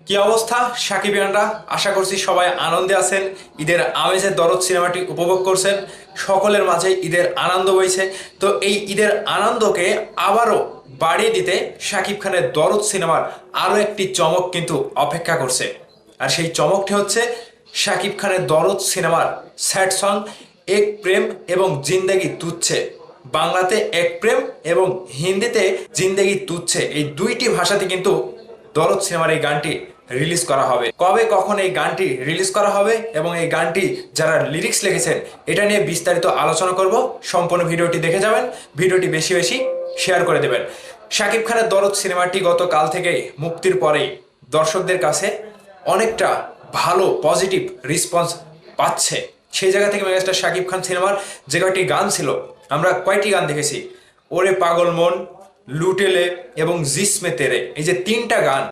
কি অবস্থা সাকিবিয়ানরা? আশা করছি সবাই আনন্দে আছেন, ঈদের আমেজে দরদ সিনেমাটি উপভোগ করছেন। সকলের মাঝে ঈদের আনন্দ বইছে। তো এই ঈদের আনন্দকে আবারও বাড়িয়ে দিতে শাকিব খানের দরদ সিনেমার আরও একটি চমক কিন্তু অপেক্ষা করছে। আর সেই চমকটি হচ্ছে শাকিব খানের দরদ সিনেমার স্যাড সং এক প্রেম এবং জিন্দেগি তুচ্ছে। বাংলাতে এক প্রেম এবং হিন্দিতে জিন্দেগি তুচ্ছে, এই দুইটি ভাষাতে কিন্তু দরদ সিনেমার এই গানটি রিলিজ করা হবে। কবে কখন এই গানটি রিলিজ করা হবে এবং এই গানটি যারা লিরিক্স লিখেছেন এটা নিয়ে বিস্তারিত আলোচনা করব। সম্পূর্ণ ভিডিওটি দেখে যাবেন, ভিডিওটি বেশি বেশি শেয়ার করে দেবেন। শাকিব খানের দরদ সিনেমাটি গতকাল থেকে মুক্তির পরেই দর্শকদের কাছে অনেকটা ভালো পজিটিভ রেসপন্স পাচ্ছে। সেই জায়গা থেকে মেগাস্টার শাকিব খান সিনেমার যে কয়টি গান ছিল, আমরা কয়টি গান দেখেছি, ওরে পাগল মন, লুটেলে এবং জিসমে তেরে, এই যে তিনটা গান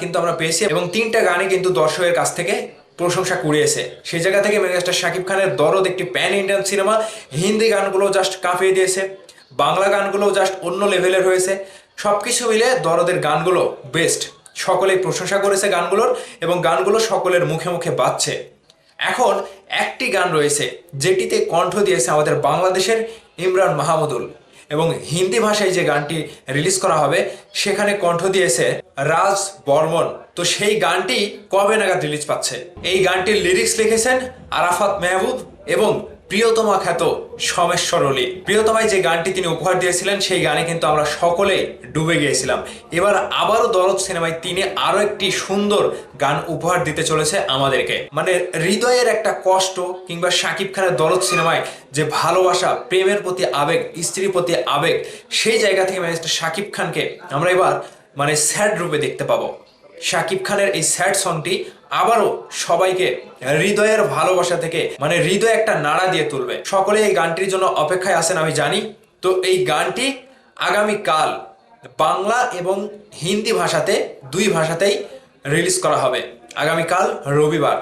কিন্তু আমরা পেয়েছি এবং তিনটা গানই কিন্তু দর্শকের কাছ থেকে প্রশংসা কুড়িয়েছে। সেই জায়গা থেকে মেগাস্টার শাকিব খানের দরদ একটি প্যান ইন্ডিয়ান সিনেমা। হিন্দি গানগুলো জাস্ট কাঁপিয়ে দিয়েছে, বাংলা গানগুলো জাস্ট অন্য লেভেলের হয়েছে। সবকিছু মিলে দরদের গানগুলো বেস্ট, সকলেই প্রশংসা করেছে গানগুলোর এবং গানগুলো সকলের মুখে মুখে বাজছে। এখন একটি গান রয়েছে যেটিতে কণ্ঠ দিয়েছে আমাদের বাংলাদেশের ইমরান মাহমুদুল, এবং হিন্দি ভাষায় যে গানটি রিলিজ করা হবে সেখানে কণ্ঠ দিয়েছে রাজ বর্মন। তো সেই গানটি কবে নাগাদ রিলিজ পাচ্ছে? এই গানটির লিরিক্স লিখেছেন আরাফাত মেহবুব এবং প্রিয়তমা খ্যাত সমেশ্বর অলি। প্রিয়তমায় যে গানটি তিনি উপহার দিয়েছিলেন সেই গানে কিন্তু আমরা সকলেই ডুবে গিয়েছিলাম। এবার আবারও দরদ সিনেমায় তিনি আরো একটি সুন্দর গান উপহার দিতে চলেছে আমাদেরকে। মানে হৃদয়ের একটা কষ্ট কিংবা শাকিব খানের দরদ সিনেমায় যে ভালোবাসা, প্রেমের প্রতি আবেগ, স্ত্রীর প্রতি আবেগ, সেই জায়গা থেকে শাকিব খানকে আমরা এবার মানে স্যাড রূপে দেখতে পাবো। শাকিব খানের এই স্যাড সংটি আবারও সবাইকে হৃদয়ের ভালোবাসা থেকে মানে হৃদয়ে একটা নাড়া দিয়ে তুলবে। সকলে এই গানটির জন্য অপেক্ষায় আছেন আমি জানি। তো এই গানটি আগামীকাল বাংলা এবং হিন্দি ভাষাতে, দুই ভাষাতেই রিলিজ করা হবে আগামীকাল রবিবার।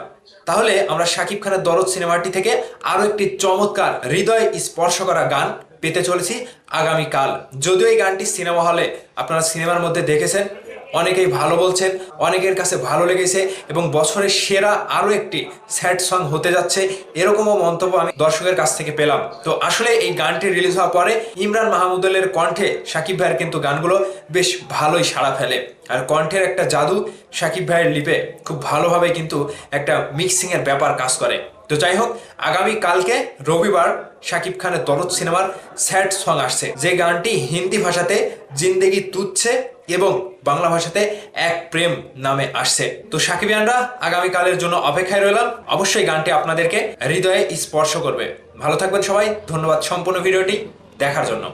তাহলে আমরা শাকিব খানের দরদ সিনেমাটি থেকে আরো একটি চমৎকার হৃদয় স্পর্শ করা গান পেতে চলেছি আগামীকাল। যদিও এই গানটি সিনেমা হলে আপনারা সিনেমার মধ্যে দেখেছেন, অনেকেই ভালো বলছেন, অনেকের কাছে ভালো লেগেছে এবং বছরের সেরা আরো একটি স্যাড সং হতে যাচ্ছে, এরকমও মন্তব্য আমি দর্শকের কাছ থেকে পেলাম। তো আসলে এই গানটি রিলিজ হওয়ার পরে ইমরান মাহমুদুলের কণ্ঠে শাকিব ভাইয়ের কিন্তু গানগুলো বেশ ভালোই সাড়া ফেলে। আর কণ্ঠের একটা জাদু শাকিব ভাইয়ের লিপে খুব ভালোভাবে কিন্তু একটা মিক্সিং এর ব্যাপার কাজ করে। তো যাই হোক, আগামী কালকে রবিবার শাকিব খানের দরদ সিনেমার স্যাড সং আসছে, যে গানটি হিন্দি ভাষাতে জিন্দেগি তুচ্ছে এবং বাংলা ভাষাতে এক প্রেম নামে আসছে। তো সাকিবিয়ানরা আগামীকালের জন্য অপেক্ষায় রইলাম। অবশ্যই গানটি আপনাদেরকে হৃদয়ে স্পর্শ করবে। ভালো থাকবেন সবাই, ধন্যবাদ সম্পূর্ণ ভিডিওটি দেখার জন্য।